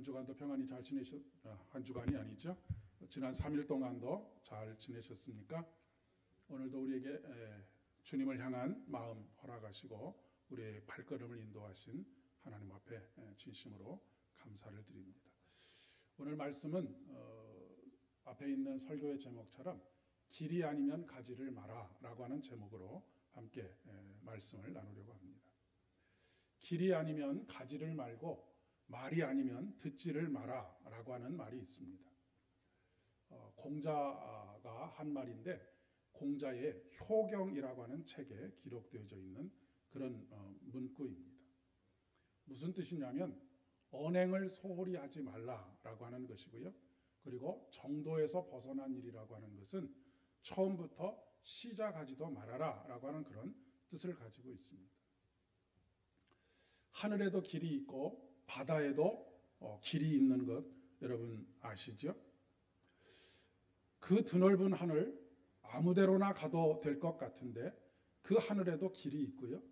한 주간도 평안히 잘 한 주간이 아니죠. 지난 3일 동안도 잘 지내셨습니까? 오늘도 우리에게 주님을 향한 마음 허락하시고 우리의 발걸음을 인도하신 하나님 앞에 진심으로 감사를 드립니다. 오늘 말씀은 앞에 있는 설교의 제목처럼 길이 아니면 가지를 마라 라고 하는 제목으로 함께 말씀을 나누려고 합니다. 길이 아니면 가지를 말고 말이 아니면 듣지를 마라 라고 하는 말이 있습니다. 공자가 한 말인데 공자의 효경이라고 하는 책에 기록되어져 있는 그런 문구입니다. 무슨 뜻이냐면 언행을 소홀히 하지 말라라고 하는 것이고요. 그리고 정도에서 벗어난 일이라고 하는 것은 처음부터 시작하지도 말아라라고 하는 그런 뜻을 가지고 있습니다. 하늘에도 길이 있고 바다에도 길이 있는 것 여러분 아시죠? 그 드넓은 하늘 아무데로나 가도 될 것 같은데 그 하늘에도 길이 있고요.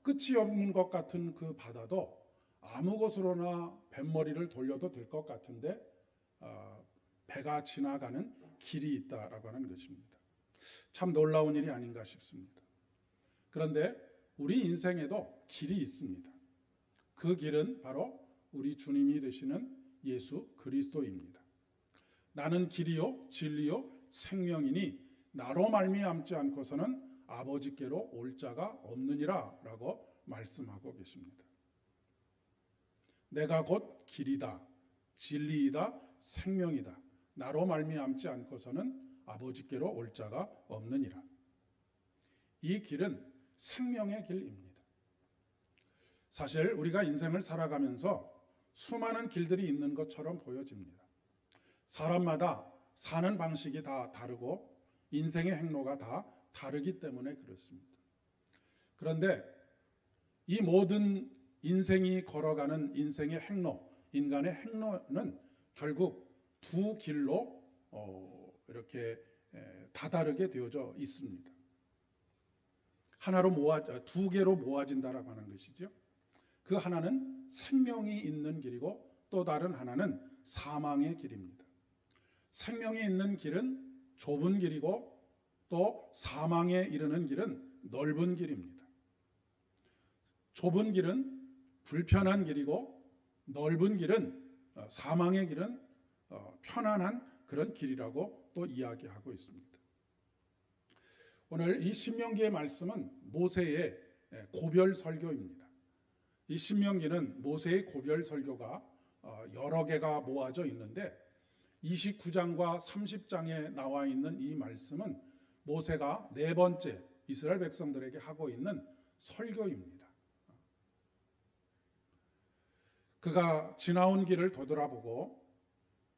끝이 없는 것 같은 그 바다도 아무 곳으로나 뱃머리를 돌려도 될 것 같은데 배가 지나가는 길이 있다라고 하는 것입니다. 참 놀라운 일이 아닌가 싶습니다. 그런데 우리 인생에도 길이 있습니다. 그 길은 바로 우리 주님이 되시는 예수 그리스도입니다. 나는 길이요 진리요 생명이니 나로 말미암지 않고서는 아버지께로 올 자가 없느니라 라고 말씀하고 계십니다. 내가 곧 길이다 진리이다 생명이다 나로 말미암지 않고서는 아버지께로 올 자가 없느니라. 이 길은 생명의 길입니다. 사실 우리가 인생을 살아가면서 수많은 길들이 있는 것처럼 보여집니다. 사람마다 사는 방식이 다 다르고 인생의 행로가 다 다르기 때문에 그렇습니다. 그런데 이 모든 인생이 걸어가는 인생의 행로, 인간의 행로는 결국 두 길로 이렇게 다다르게 되어져 있습니다. 두 개로 모아진다라고 하는 것이죠. 그 하나는 생명이 있는 길이고 또 다른 하나는 사망의 길입니다. 생명이 있는 길은 좁은 길이고 또 사망에 이르는 길은 넓은 길입니다. 좁은 길은 불편한 길이고 넓은 길은 사망의 길은 편안한 그런 길이라고 또 이야기하고 있습니다. 오늘 이 신명기의 말씀은 모세의 고별 설교입니다. 이 신명기는 모세의 고별 설교가 여러 개가 모아져 있는데 29장과 30장에 나와 있는 이 말씀은 모세가 네 번째 이스라엘 백성들에게 하고 있는 설교입니다. 그가 지나온 길을 되돌아보고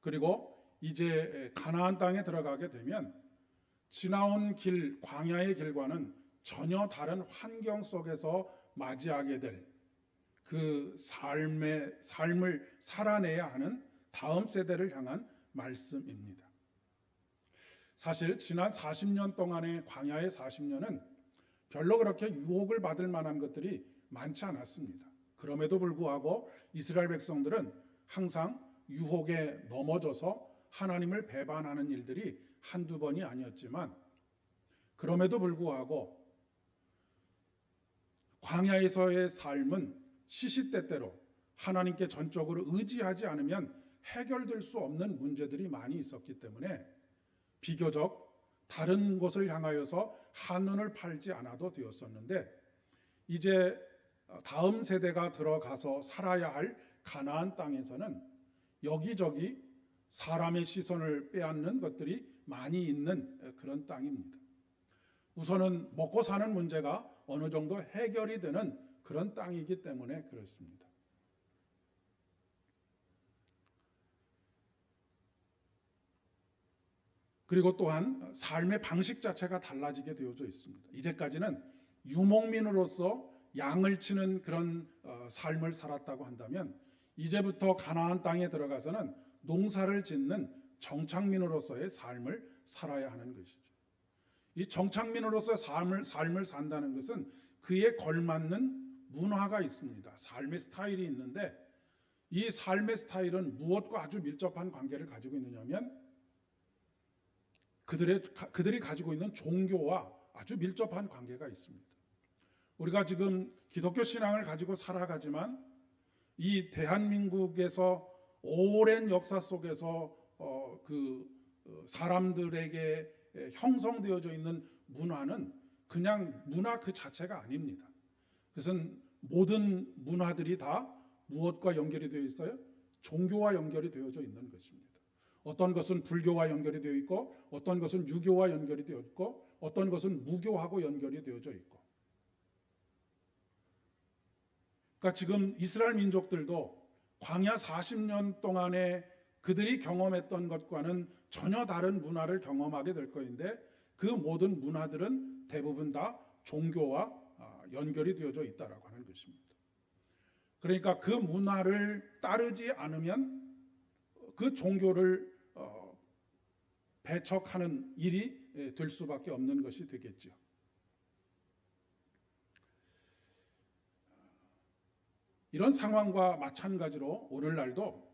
그리고 이제 가나안 땅에 들어가게 되면 지나온 길, 광야의 길과는 전혀 다른 환경 속에서 맞이하게 될 그 삶을 살아내야 하는 다음 세대를 향한 말씀입니다. 사실 지난 40년 동안의 광야의 40년은 별로 그렇게 유혹을 받을 만한 것들이 많지 않았습니다. 그럼에도 불구하고 이스라엘 백성들은 항상 유혹에 넘어져서 하나님을 배반하는 일들이 한두 번이 아니었지만 그럼에도 불구하고 광야에서의 삶은 시시때때로 하나님께 전적으로 의지하지 않으면 해결될 수 없는 문제들이 많이 있었기 때문에 비교적 다른 곳을 향하여서 한눈을 팔지 않아도 되었었는데 이제 다음 세대가 들어가서 살아야 할 가나안 땅에서는 여기저기 사람의 시선을 빼앗는 것들이 많이 있는 그런 땅입니다. 우선은 먹고 사는 문제가 어느 정도 해결이 되는 그런 땅이기 때문에 그렇습니다. 그리고 또한 삶의 방식 자체가 달라지게 되어져 있습니다. 이제까지는 유목민으로서 양을 치는 그런 삶을 살았다고 한다면 이제부터 가나안 땅에 들어가서는 농사를 짓는 정착민으로서의 삶을 살아야 하는 것이죠. 이 정착민으로서의 삶을 산다는 것은 그에 걸맞는 문화가 있습니다. 삶의 스타일이 있는데 이 삶의 스타일은 무엇과 아주 밀접한 관계를 가지고 있느냐면 그들이 가지고 있는 종교와 아주 밀접한 관계가 있습니다. 우리가 지금 기독교 신앙을 가지고 살아가지만 이 대한민국에서 오랜 역사 속에서 사람들에게 형성되어져 있는 문화는 그냥 문화 그 자체가 아닙니다. 그것은 모든 문화들이 다 무엇과 연결이 되어 있어요? 종교와 연결이 되어져 있는 것입니다. 어떤 것은 불교와 연결이 되어 있고, 어떤 것은 유교와 연결이 되어 있고, 어떤 것은 무교하고 연결이 되어져 있고. 그러니까 지금 이스라엘 민족들도 광야 40년 동안에 그들이 경험했던 것과는 전혀 다른 문화를 경험하게 될 것인데, 그 모든 문화들은 대부분 다 종교와 연결이 되어져 있다라고 하는 것입니다. 그러니까 그 문화를 따르지 않으면 그 종교를 배척하는 일이 될 수밖에 없는 것이 되겠죠. 이런 상황과 마찬가지로 오늘날도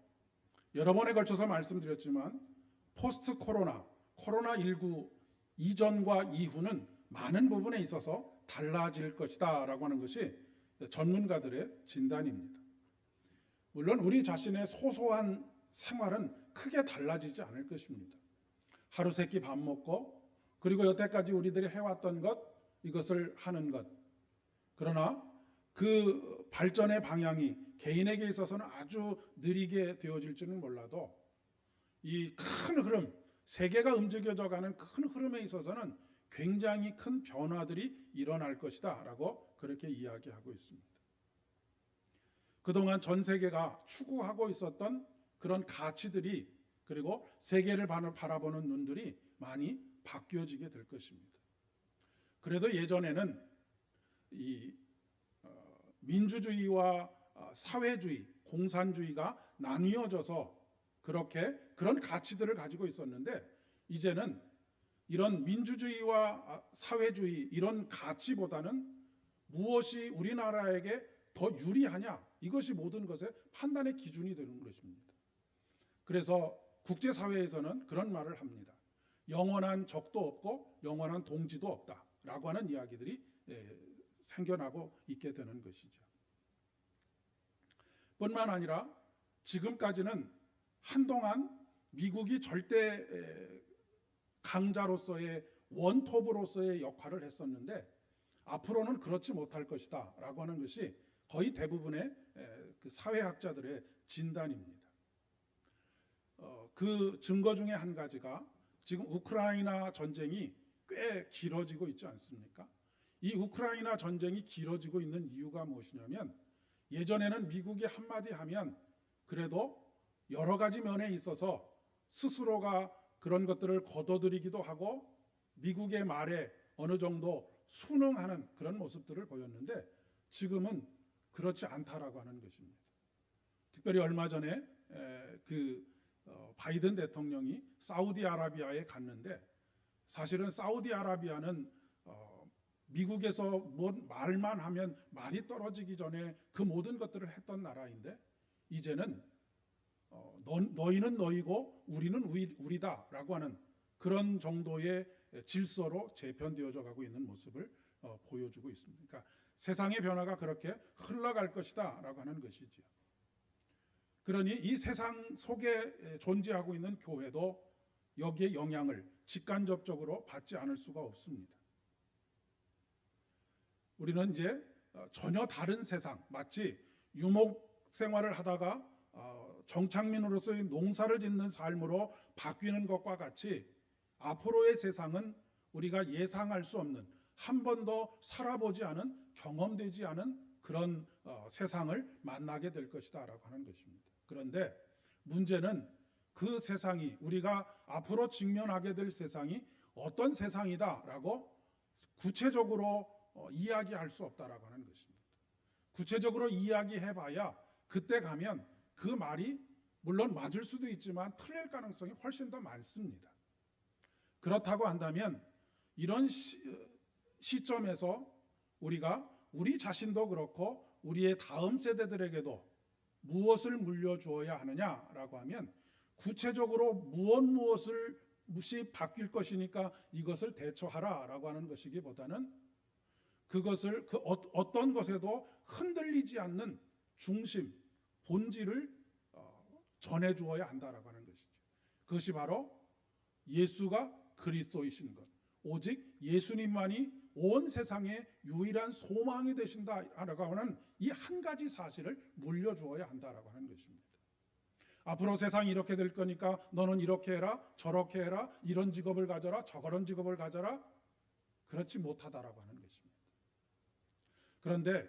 여러 번에 걸쳐서 말씀드렸지만 포스트 코로나19 이전과 이후는 많은 부분에 있어서 달라질 것이다 라고 하는 것이 전문가들의 진단입니다. 물론 우리 자신의 소소한 생활은 크게 달라지지 않을 것입니다. 하루 세끼 밥 먹고 그리고 여태까지 우리들이 해왔던 것, 이것을 하는 것. 그러나 그 발전의 방향이 개인에게 있어서는 아주 느리게 되어질지는 몰라도 이 큰 흐름, 세계가 움직여져가는 큰 흐름에 있어서는 굉장히 큰 변화들이 일어날 것이다 라고 그렇게 이야기하고 있습니다. 그동안 전 세계가 추구하고 있었던 그런 가치들이, 그리고 세계를 바라보는 눈들이 많이 바뀌어지게 될 것입니다. 그래도 예전에는 이 민주주의와 사회주의, 공산주의가 나뉘어져서 그런 가치들을 가지고 있었는데, 이제는 이런 민주주의와 사회주의 이런 가치보다는 무엇이 우리나라에게 더 유리하냐, 이것이 모든 것의 판단의 기준이 되는 것입니다. 그래서 국제사회에서는 그런 말을 합니다. 영원한 적도 없고 영원한 동지도 없다라고 하는 이야기들이 생겨나고 있게 되는 것이죠. 뿐만 아니라 지금까지는 한동안 미국이 절대 강자로서의 원톱으로서의 역할을 했었는데 앞으로는 그렇지 못할 것이다 라고 하는 것이 거의 대부분의 그 사회학자들의 진단입니다. 그 증거 중에 한 가지가 지금 우크라이나 전쟁이 꽤 길어지고 있지 않습니까? 이 우크라이나 전쟁이 길어지고 있는 이유가 무엇이냐면, 예전에는 미국이 한마디 하면 그래도 여러 가지 면에 있어서 스스로가 그런 것들을 거둬들이기도 하고 미국의 말에 어느 정도 순응하는 그런 모습들을 보였는데, 지금은 그렇지 않다라고 하는 것입니다. 특별히 얼마 전에 바이든 대통령이 사우디아라비아에 갔는데, 사실은 사우디아라비아는 미국에서 뭔 말만 하면 말이 떨어지기 전에 그 모든 것들을 했던 나라인데, 이제는 너희는 너희고 우리는 우리다라고 하는 그런 정도의 질서로 재편되어져 가고 있는 모습을 보여주고 있습니다. 그러니까 세상의 변화가 그렇게 흘러갈 것이다라고 하는 것이지요. 그러니 이 세상 속에 존재하고 있는 교회도 여기에 영향을 직간접적으로 받지 않을 수가 없습니다. 우리는 이제 전혀 다른 세상, 마치 유목 생활을 하다가 정착민으로서의 농사를 짓는 삶으로 바뀌는 것과 같이 앞으로의 세상은 우리가 예상할 수 없는, 한 번도 살아보지 않은, 경험되지 않은 그런 세상을 만나게 될 것이다 라고 하는 것입니다. 그런데 문제는 그 세상이, 우리가 앞으로 직면하게 될 세상이 어떤 세상이다 라고 구체적으로 이야기할 수 없다라고 하는 것입니다. 구체적으로 이야기해봐야 그때 가면 그 말이 물론 맞을 수도 있지만 틀릴 가능성이 훨씬 더 많습니다. 그렇다고 한다면 이런 시점에서 우리가 우리 자신도 그렇고 우리의 다음 세대들에게도 무엇을 물려주어야 하느냐라고 하면 구체적으로 무엇이 바뀔 것이니까 이것을 대처하라라고 하는 것이기보다는 그것을 어떤 것에도 흔들리지 않는 중심, 본질을 전해주어야 한다라고 하는 것이죠. 그것이 바로 예수가 그리스도이신 것, 오직 예수님만이 온 세상의 유일한 소망이 되신다라고 하는 이 한 가지 사실을 물려주어야 한다라고 하는 것입니다. 앞으로 세상이 이렇게 될 거니까 너는 이렇게 해라, 저렇게 해라, 이런 직업을 가져라, 저런 직업을 가져라, 그렇지 못하다라고 하는 것입니다. 그런데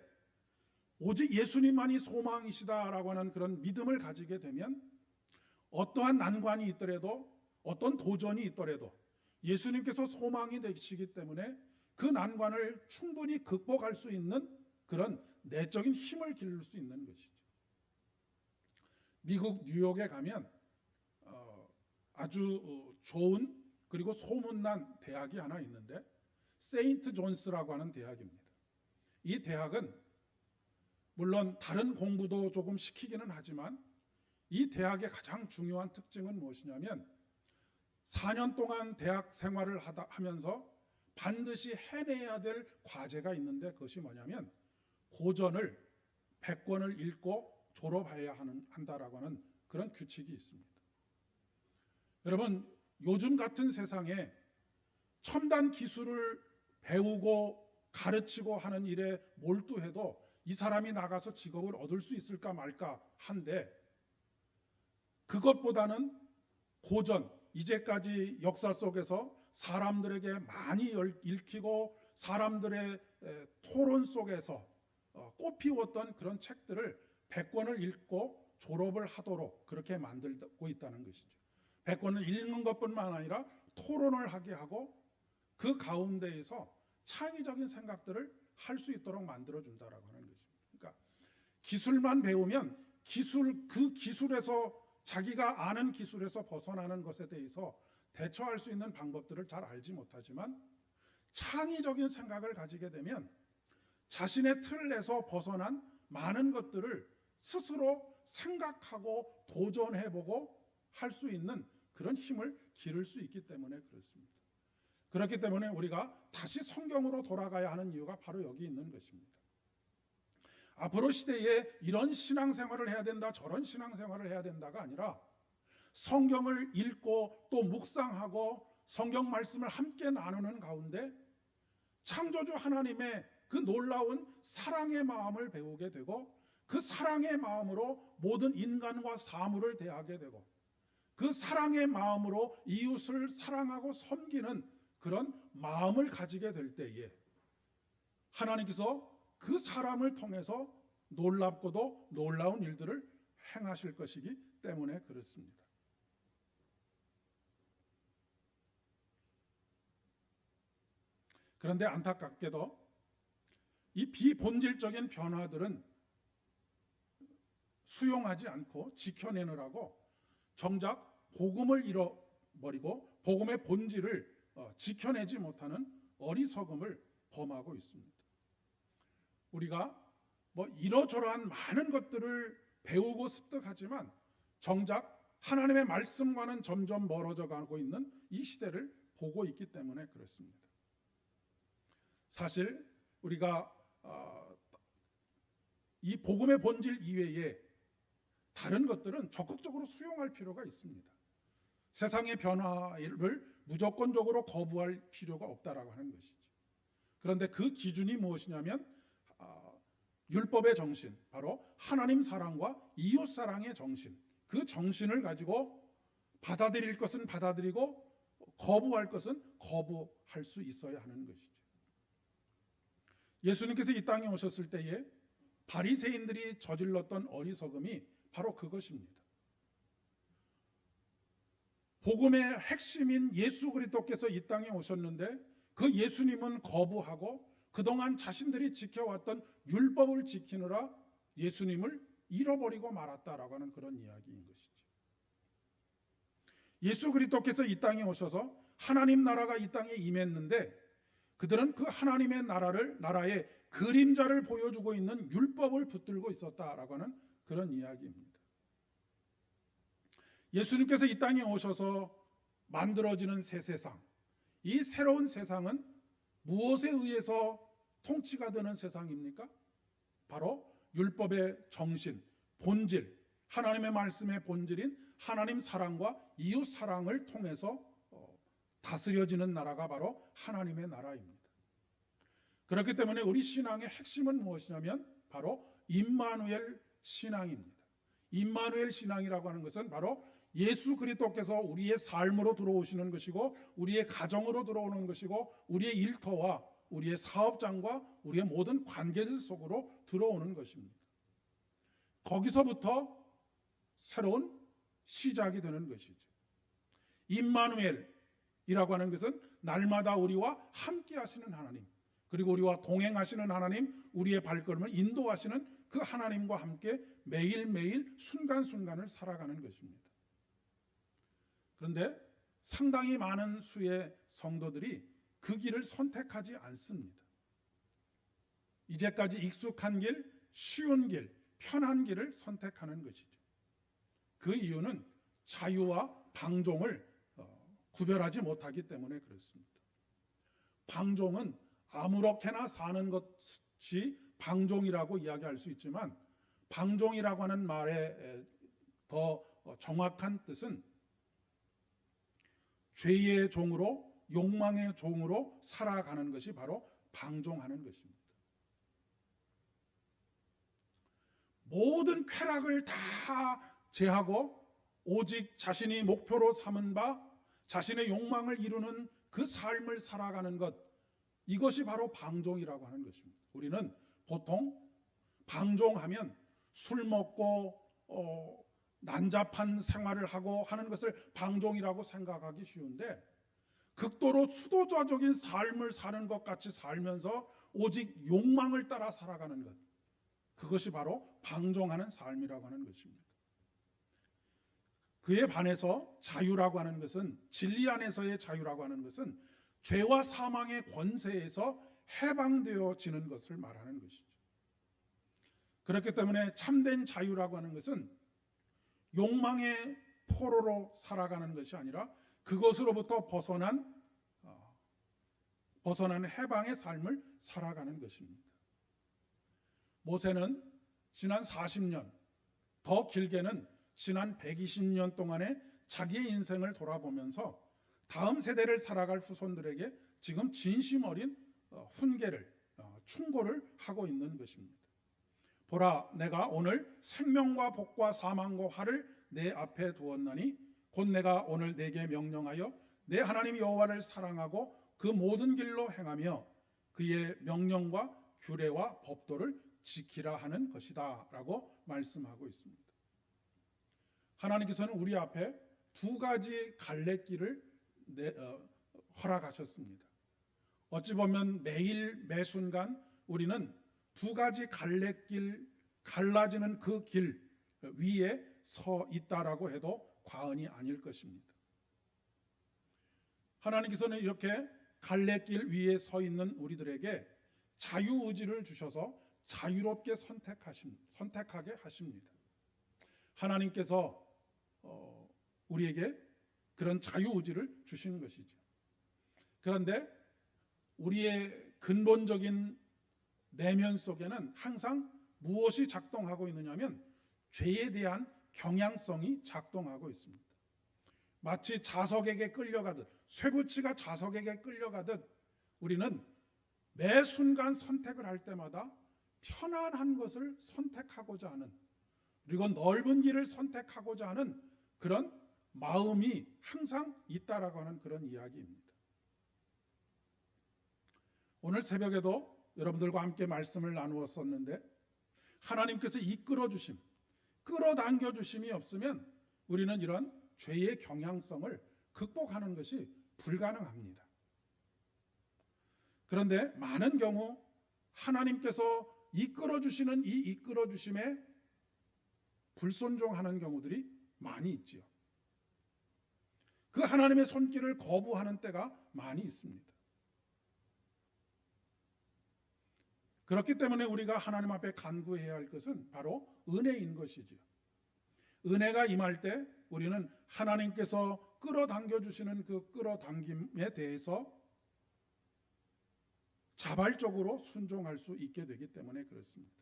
오직 예수님만이 소망이시다라고 하는 그런 믿음을 가지게 되면 어떠한 난관이 있더라도, 어떤 도전이 있더라도 예수님께서 소망이 되시기 때문에 그 난관을 충분히 극복할 수 있는 그런 내적인 힘을 기를 수 있는 것이죠. 미국 뉴욕에 가면 아주 좋은 그리고 소문난 대학이 하나 있는데 세인트 존스라고 하는 대학입니다. 이 대학은 물론 다른 공부도 조금 시키기는 하지만 이 대학의 가장 중요한 특징은 무엇이냐면 4년 동안 대학 생활을 하면서 반드시 해내야 될 과제가 있는데 그것이 뭐냐면 고전을 100권을 읽고 졸업해야 한다라고 하는 그런 규칙이 있습니다. 여러분, 요즘 같은 세상에 첨단 기술을 배우고 가르치고 하는 일에 몰두해도 이 사람이 나가서 직업을 얻을 수 있을까 말까 한데, 그것보다는 고전, 이제까지 역사 속에서 사람들에게 많이 읽히고 사람들의 토론 속에서 꽃피웠던 그런 책들을 100권을 읽고 졸업을 하도록 그렇게 만들고 있다는 것이죠. 100권을 읽는 것뿐만 아니라 토론을 하게 하고 그 가운데에서 창의적인 생각들을 할 수 있도록 만들어준다라고 하는 것입니다. 그러니까 기술만 배우면 그 기술에서 자기가 아는 기술에서 벗어나는 것에 대해서 대처할 수 있는 방법들을 잘 알지 못하지만 창의적인 생각을 가지게 되면 자신의 틀에서 벗어난 많은 것들을 스스로 생각하고 도전해보고 할 수 있는 그런 힘을 기를 수 있기 때문에 그렇습니다. 그렇기 때문에 우리가 다시 성경으로 돌아가야 하는 이유가 바로 여기 있는 것입니다. 앞으로 시대에 이런 신앙생활을 해야 된다, 저런 신앙생활을 해야 된다가 아니라 성경을 읽고 또 묵상하고 성경 말씀을 함께 나누는 가운데 창조주 하나님의 그 놀라운 사랑의 마음을 배우게 되고 그 사랑의 마음으로 모든 인간과 사물을 대하게 되고 그 사랑의 마음으로 이웃을 사랑하고 섬기는 그런 마음을 가지게 될 때에 하나님께서 그 사람을 통해서 놀랍고도 놀라운 일들을 행하실 것이기 때문에 그렇습니다. 그런데 안타깝게도 이 비본질적인 변화들은 수용하지 않고 지켜내느라고 정작 복음을 잃어버리고 복음의 본질을 지켜내지 못하는 어리석음을 범하고 있습니다. 우리가 이러저러한 많은 것들을 배우고 습득하지만 정작 하나님의 말씀과는 점점 멀어져 가고 있는 이 시대를 보고 있기 때문에 그렇습니다. 사실 우리가 이 복음의 본질 이외에 다른 것들은 적극적으로 수용할 필요가 있습니다. 세상의 변화를 무조건적으로 거부할 필요가 없다라고 하는 것이죠. 그런데 그 기준이 무엇이냐면 율법의 정신, 바로 하나님 사랑과 이웃 사랑의 정신, 그 정신을 가지고 받아들일 것은 받아들이고 거부할 것은 거부할 수 있어야 하는 것이죠. 예수님께서 이 땅에 오셨을 때에 바리새인들이 저질렀던 어리석음이 바로 그것입니다. 복음의 핵심인 예수 그리스도께서 이 땅에 오셨는데 그 예수님은 거부하고 그동안 자신들이 지켜왔던 율법을 지키느라 예수님을 잃어버리고 말았다라고 하는 그런 이야기인 것이죠. 예수 그리스도께서 이 땅에 오셔서 하나님 나라가 이 땅에 임했는데 그들은 그 하나님의 나라의 그림자를 보여주고 있는 율법을 붙들고 있었다라고 하는 그런 이야기입니다. 예수님께서 이 땅에 오셔서 만들어지는 새 세상, 이 새로운 세상은 무엇에 의해서 통치가 되는 세상입니까? 바로 율법의 정신, 본질, 하나님의 말씀의 본질인 하나님 사랑과 이웃 사랑을 통해서 다스려지는 나라가 바로 하나님의 나라입니다. 그렇기 때문에 우리 신앙의 핵심은 무엇이냐면 바로 임마누엘 신앙입니다. 임마누엘 신앙이라고 하는 것은 바로 예수 그리스도께서 우리의 삶으로 들어오시는 것이고, 우리의 가정으로 들어오는 것이고, 우리의 일터와 우리의 사업장과 우리의 모든 관계들 속으로 들어오는 것입니다. 거기서부터 새로운 시작이 되는 것이죠. 임마누엘이라고 하는 것은 날마다 우리와 함께 하시는 하나님, 그리고 우리와 동행하시는 하나님, 우리의 발걸음을 인도하시는 그 하나님과 함께 매일매일 순간순간을 살아가는 것입니다. 그런데 상당히 많은 수의 성도들이 그 길을 선택하지 않습니다. 이제까지 익숙한 길, 쉬운 길, 편한 길을 선택하는 것이죠. 그 이유는 자유와 방종을 구별하지 못하기 때문에 그렇습니다. 방종은 아무렇게나 사는 것이 방종이라고 이야기할 수 있지만, 방종이라고 하는 말의 더 정확한 뜻은 죄의 종으로, 욕망의 종으로 살아가는 것이 바로 방종하는 것입니다. 모든 쾌락을 다 제하고 오직 자신이 목표로 삼은 바, 자신의 욕망을 이루는 그 삶을 살아가는 것, 이것이 바로 방종이라고 하는 것입니다. 우리는 보통 방종하면 술 먹고 난잡한 생활을 하고 하는 것을 방종이라고 생각하기 쉬운데, 극도로 수도자적인 삶을 사는 것 같이 살면서 오직 욕망을 따라 살아가는 것, 그것이 바로 방종하는 삶이라고 하는 것입니다. 그에 반해서 자유라고 하는 것은, 진리 안에서의 자유라고 하는 것은 죄와 사망의 권세에서 해방되어지는 것을 말하는 것이죠. 그렇기 때문에 참된 자유라고 하는 것은 욕망의 포로로 살아가는 것이 아니라 그것으로부터 벗어난 해방의 삶을 살아가는 것입니다. 모세는 지난 40년, 더 길게는 지난 120년 동안의 자기의 인생을 돌아보면서 다음 세대를 살아갈 후손들에게 지금 진심 어린 훈계를, 충고를 하고 있는 것입니다. 보라, 내가 오늘 생명과 복과 사망과 화를 내 앞에 두었나니 곧 내가 오늘 내게 명령하여 내 하나님 여호와를 사랑하고 그 모든 길로 행하며 그의 명령과 규례와 법도를 지키라 하는 것이다 라고 말씀하고 있습니다. 하나님께서는 우리 앞에 두 가지 갈래길을 허락하셨습니다. 어찌 보면 매일 매순간 우리는 두 가지 갈래길, 갈라지는 그 길 위에 서 있다라고 해도 과언이 아닐 것입니다. 하나님께서는 이렇게 갈래길 위에 서 있는 우리들에게 자유의지를 주셔서 자유롭게 선택하게 하십니다. 하나님께서 우리에게 그런 자유의지를 주신 것이죠. 그런데 우리의 근본적인 내면 속에는 항상 무엇이 작동하고 있느냐면 죄에 대한 경향성이 작동하고 있습니다. 마치 자석에게 끌려가듯, 쇠붙이가 자석에게 끌려가듯 우리는 매 순간 선택을 할 때마다 편안한 것을 선택하고자 하는, 그리고 넓은 길을 선택하고자 하는 그런 마음이 항상 있다라고 하는 그런 이야기입니다. 오늘 새벽에도 여러분들과 함께 말씀을 나누었었는데, 하나님께서 이끌어 주심, 끌어당겨 주심이 없으면 우리는 이런 죄의 경향성을 극복하는 것이 불가능합니다. 그런데 많은 경우 하나님께서 이끌어 주시는 이 이끌어 주심에 불순종하는 경우들이 많이 있지요. 그 하나님의 손길을 거부하는 때가 많이 있습니다. 그렇기 때문에 우리가 하나님 앞에 간구해야 할 것은 바로 은혜인 것이지요. 은혜가 임할 때 우리는 하나님께서 끌어당겨 주시는 그 끌어당김에 대해서 자발적으로 순종할 수 있게 되기 때문에 그렇습니다.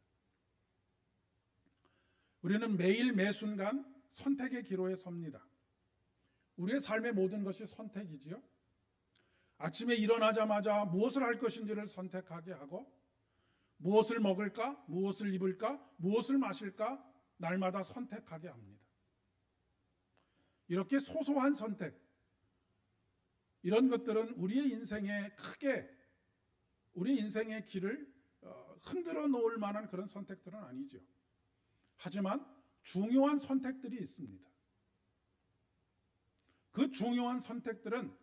우리는 매일 매순간 선택의 기로에 섭니다. 우리의 삶의 모든 것이 선택이지요. 아침에 일어나자마자 무엇을 할 것인지를 선택하게 하고, 무엇을 먹을까, 무엇을 입을까, 무엇을 마실까 날마다 선택하게 합니다. 이렇게 소소한 선택, 이런 것들은 우리의 인생에 크게 우리 인생의 길을 흔들어 놓을 만한 그런 선택들은 아니죠. 하지만 중요한 선택들이 있습니다. 그 중요한 선택들은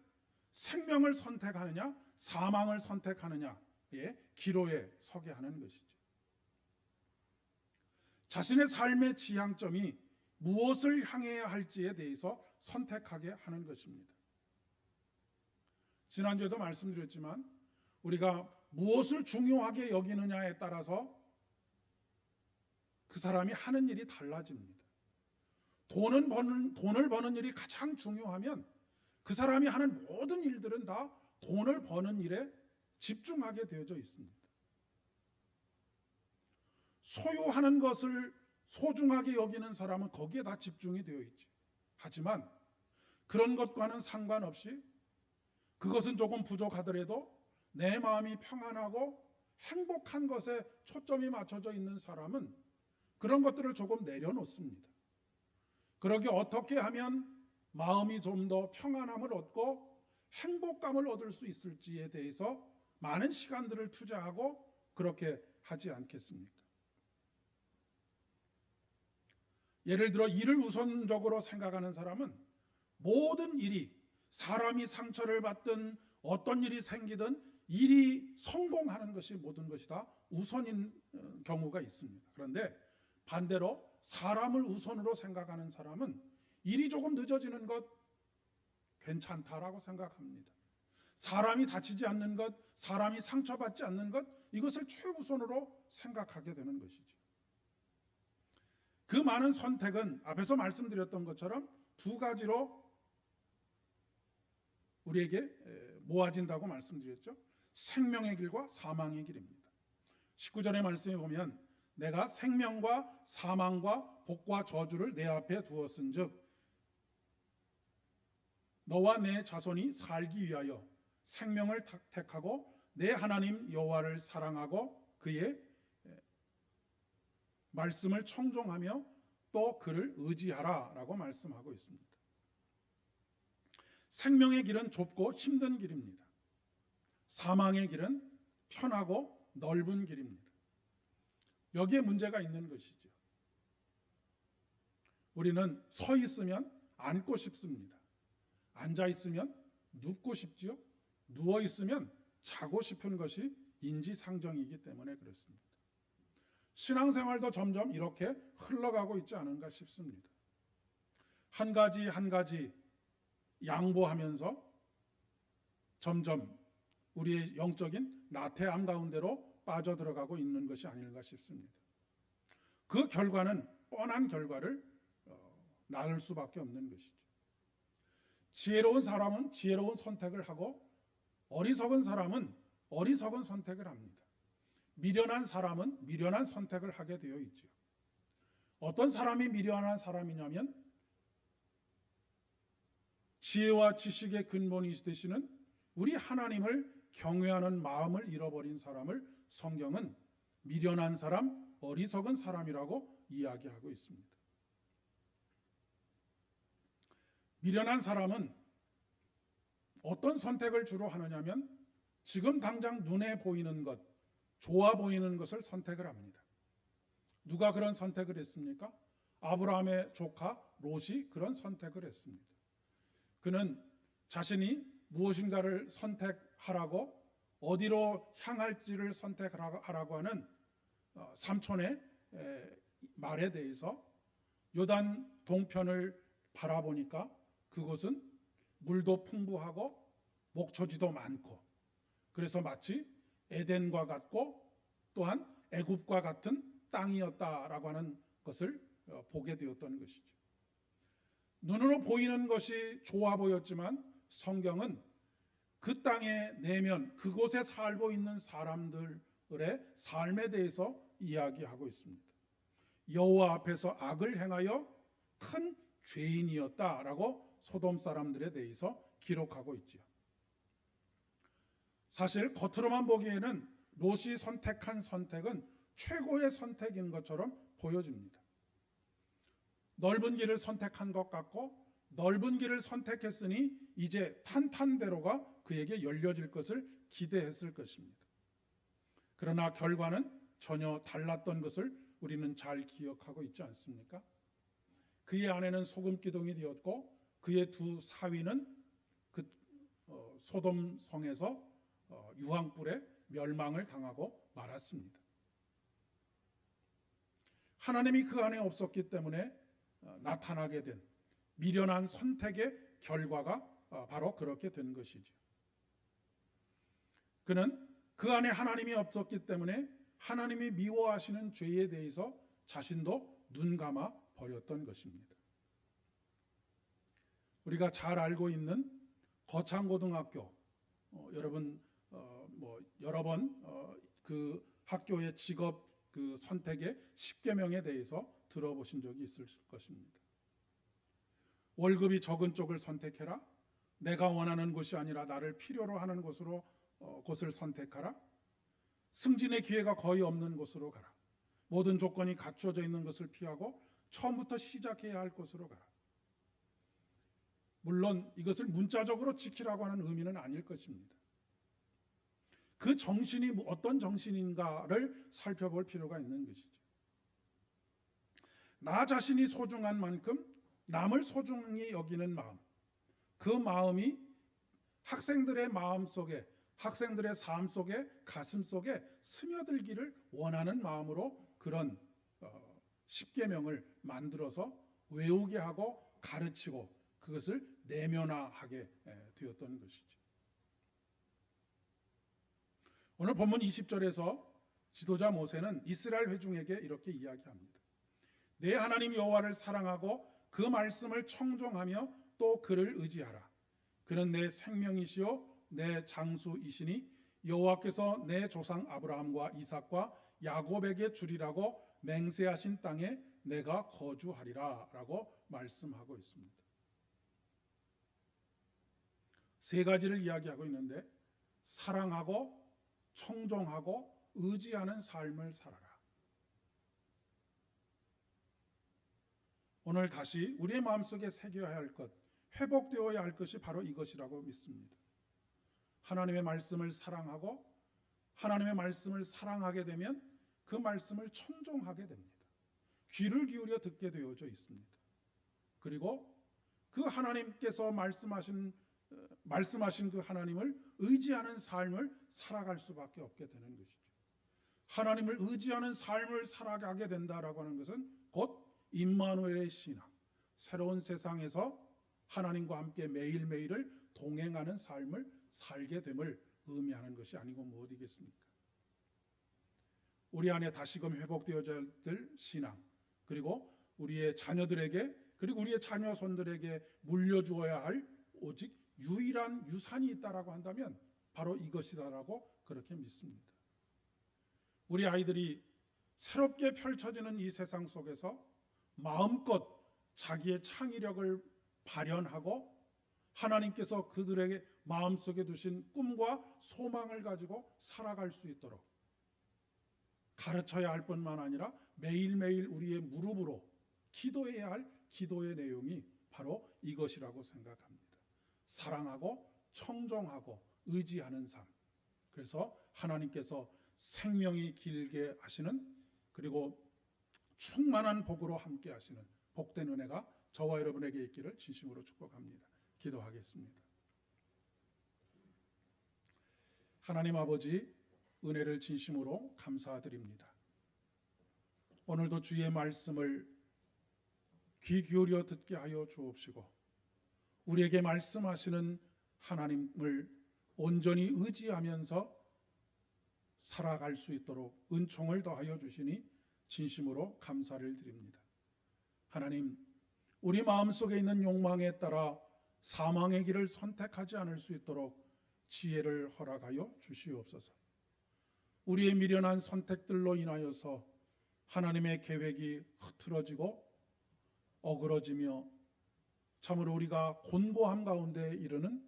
생명을 선택하느냐 사망을 선택하느냐의 기로에 서게 하는 것이죠. 자신의 삶의 지향점이 무엇을 향해야 할지에 대해서 선택하게 하는 것입니다. 지난주에도 말씀드렸지만 우리가 무엇을 중요하게 여기느냐에 따라서 그 사람이 하는 일이 달라집니다. 돈을 버는 일이 가장 중요하면 그 사람이 하는 모든 일들은 다 돈을 버는 일에 집중하게 되어져 있습니다. 소유하는 것을 소중하게 여기는 사람은 거기에 다 집중이 되어 있지. 하지만 그런 것과는 상관없이 그것은 조금 부족하더라도 내 마음이 평안하고 행복한 것에 초점이 맞춰져 있는 사람은 그런 것들을 조금 내려놓습니다. 그러게 어떻게 하면 마음이 좀 더 평안함을 얻고 행복감을 얻을 수 있을지에 대해서 많은 시간들을 투자하고 그렇게 하지 않겠습니까? 예를 들어 일을 우선적으로 생각하는 사람은 모든 일이 사람이 상처를 받든 어떤 일이 생기든 일이 성공하는 것이 모든 것이 다 우선인 경우가 있습니다. 그런데 반대로 사람을 우선으로 생각하는 사람은 일이 조금 늦어지는 것 괜찮다라고 생각합니다. 사람이 다치지 않는 것, 사람이 상처받지 않는 것, 이것을 최우선으로 생각하게 되는 것이죠. 그 많은 선택은 앞에서 말씀드렸던 것처럼 두 가지로 우리에게 모아진다고 말씀드렸죠. 생명의 길과 사망의 길입니다. 19절의 말씀에 보면 내가 생명과 사망과 복과 저주를 내 앞에 두었은즉 너와 내 자손이 살기 위하여 생명을 택하고 내 하나님 여호와를 사랑하고 그의 말씀을 청종하며 또 그를 의지하라라고 말씀하고 있습니다. 생명의 길은 좁고 힘든 길입니다. 사망의 길은 편하고 넓은 길입니다. 여기에 문제가 있는 것이죠. 우리는 서 있으면 앉고 싶습니다. 앉아 있으면 눕고 싶지요. 누워 있으면 자고 싶은 것이 인지상정이기 때문에 그렇습니다. 신앙생활도 점점 이렇게 흘러가고 있지 않은가 싶습니다. 한 가지 한 가지 양보하면서 점점 우리의 영적인 나태함 가운데로 빠져들어가고 있는 것이 아닌가 싶습니다. 그 결과는 뻔한 결과를 낳을 수밖에 없는 것이죠. 지혜로운 사람은 지혜로운 선택을 하고 어리석은 사람은 어리석은 선택을 합니다. 미련한 사람은 미련한 선택을 하게 되어 있죠. 어떤 사람이 미련한 사람이냐면 지혜와 지식의 근본이 되시는 우리 하나님을 경외하는 마음을 잃어버린 사람을 성경은 미련한 사람, 어리석은 사람이라고 이야기하고 있습니다. 미련한 사람은 어떤 선택을 주로 하느냐면 지금 당장 눈에 보이는 것, 좋아 보이는 것을 선택을 합니다. 누가 그런 선택을 했습니까? 아브라함의 조카 롯이 그런 선택을 했습니다. 그는 자신이 무엇인가를 선택하라고 어디로 향할지를 선택하라고 하는 삼촌의 말에 대해서 요단 동편을 바라보니까 그곳은 물도 풍부하고 목초지도 많고 그래서 마치 에덴과 같고 또한 애굽과 같은 땅이었다라고 하는 것을 보게 되었던 것이죠. 눈으로 보이는 것이 좋아 보였지만 성경은 그 땅의 내면, 그곳에 살고 있는 사람들의 삶에 대해서 이야기하고 있습니다. 여호와 앞에서 악을 행하여 큰 죄인이었다라고 소돔 사람들에 대해서 기록하고 있지요. 사실 겉으로만 보기에는 롯이 선택한 선택은 최고의 선택인 것처럼 보여집니다. 넓은 길을 선택한 것 같고, 넓은 길을 선택했으니 이제 탄탄대로가 그에게 열려질 것을 기대했을 것입니다. 그러나 결과는 전혀 달랐던 것을 우리는 잘 기억하고 있지 않습니까? 그의 아내는 소금 기둥이 되었고, 그의 두 사위는 그 소돔 성에서 유황불에 멸망을 당하고 말았습니다. 하나님이 그 안에 없었기 때문에 나타나게 된 미련한 선택의 결과가 바로 그렇게 된 것이죠. 그는 그 안에 하나님이 없었기 때문에 하나님이 미워하시는 죄에 대해서 자신도 눈감아 버렸던 것입니다. 우리가 잘 알고 있는 거창고등학교, 여러분 여러 번 그 학교의 직업 그 선택의 10계명에 대해서 들어보신 적이 있을 것입니다. 월급이 적은 쪽을 선택해라. 내가 원하는 곳이 아니라 나를 필요로 하는 곳을 선택하라. 승진의 기회가 거의 없는 곳으로 가라. 모든 조건이 갖추어져 있는 것을 피하고 처음부터 시작해야 할 곳으로 가라. 물론 이것을 문자적으로 지키라고 하는 의미는 아닐 것입니다. 그 정신이 어떤 정신인가를 살펴볼 필요가 있는 것이죠. 나 자신이 소중한 만큼 남을 소중히 여기는 마음, 그 마음이 학생들의 마음 속에, 학생들의 삶 속에, 가슴 속에 스며들기를 원하는 마음으로 그런 10계명을 만들어서 외우게 하고 가르치고 그것을 내면화하게 되었던 것이죠. 오늘 본문 20절에서 지도자 모세는 이스라엘 회중에게 이렇게 이야기합니다. 내 하나님 여호와를 사랑하고 그 말씀을 청종하며 또 그를 의지하라. 그는 내 생명이시요 내 장수이시니 여호와께서 내 조상 아브라함과 이삭과 야곱에게 주리라고 맹세하신 땅에 내가 거주하리라 라고 말씀하고 있습니다. 세 가지를 이야기하고 있는데, 사랑하고 청종하고 의지하는 삶을 살아라. 오늘 다시 우리의 마음속에 새겨야 할 것, 회복되어야 할 것이 바로 이것이라고 믿습니다. 하나님의 말씀을 사랑하고 하나님의 말씀을 사랑하게 되면 그 말씀을 청종하게 됩니다. 귀를 기울여 듣게 되어져 있습니다. 그리고 그 하나님께서 말씀하신 그 하나님을 의지하는 삶을 살아갈 수밖에 없게 되는 것이죠. 하나님을 의지하는 삶을 살아가게 된다라고 하는 것은 곧 임마누엘의 신앙, 새로운 세상에서 하나님과 함께 매일매일을 동행하는 삶을 살게 됨을 의미하는 것이 아니고 무엇이겠습니까? 우리 안에 다시금 회복되어져야 될 신앙, 그리고 우리의 자녀들에게, 그리고 우리의 자녀손들에게 물려주어야 할 오직 유일한 유산이 있다라고 한다면 바로 이것이다라고 그렇게 믿습니다. 우리 아이들이 새롭게 펼쳐지는 이 세상 속에서 마음껏 자기의 창의력을 발현하고 하나님께서 그들에게 마음속에 두신 꿈과 소망을 가지고 살아갈 수 있도록 가르쳐야 할 뿐만 아니라 매일매일 우리의 무릎으로 기도해야 할 기도의 내용이 바로 이것이라고 생각합니다. 사랑하고 청종하고 의지하는 삶. 그래서 하나님께서 생명이 길게 하시는, 그리고 충만한 복으로 함께 하시는 복된 은혜가 저와 여러분에게 있기를 진심으로 축복합니다. 기도하겠습니다. 하나님 아버지, 은혜를 진심으로 감사드립니다. 오늘도 주의 말씀을 귀 기울여 듣게 하여 주옵시고 우리에게 말씀하시는 하나님을 온전히 의지하면서 살아갈 수 있도록 은총을 더하여 주시니 진심으로 감사를 드립니다. 하나님, 우리 마음속에 있는 욕망에 따라 사망의 길을 선택하지 않을 수 있도록 지혜를 허락하여 주시옵소서. 우리의 미련한 선택들로 인하여서 하나님의 계획이 흐트러지고 어그러지며 참으로 우리가 곤고함 가운데 이르는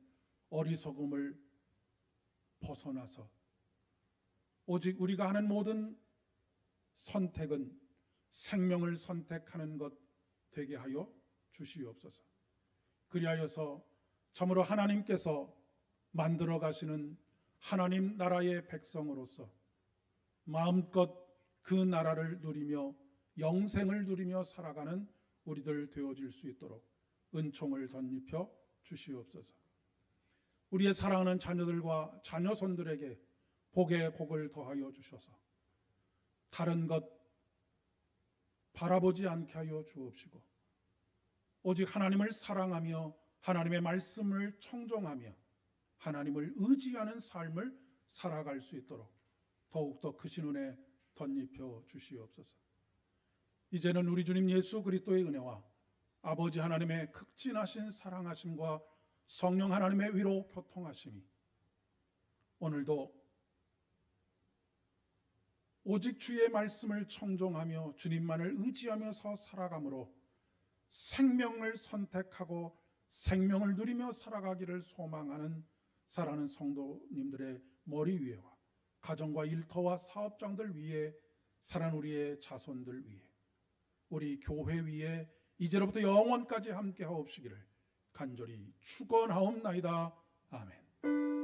어리석음을 벗어나서 오직 우리가 하는 모든 선택은 생명을 선택하는 것 되게 하여 주시옵소서. 그리하여서 참으로 하나님께서 만들어 가시는 하나님 나라의 백성으로서 마음껏 그 나라를 누리며 영생을 누리며 살아가는 우리들 되어질 수 있도록 은총을 덧입혀 주시옵소서. 우리의 사랑하는 자녀들과 자녀손들에게 복의 복을 더하여 주셔서 다른 것 바라보지 않게 하여 주옵시고 오직 하나님을 사랑하며 하나님의 말씀을 청종하며 하나님을 의지하는 삶을 살아갈 수 있도록 더욱더 크신 은혜 덧입혀 주시옵소서. 이제는 우리 주님 예수 그리스도의 은혜와 아버지 하나님의 극진하신 사랑하심과 성령 하나님의 위로 교통하심이 오늘도 오직 주의 말씀을 청종하며 주님만을 의지하면서 살아감으로 생명을 선택하고 생명을 누리며 살아가기를 소망하는 사랑하는 성도님들의 머리 위에와 가정과 일터와 사업장들 위에 사랑하는 우리의 자손들 위에 우리 교회 위에 이제로부터 영원까지 함께 하옵시기를 간절히 축원하옵나이다. 아멘.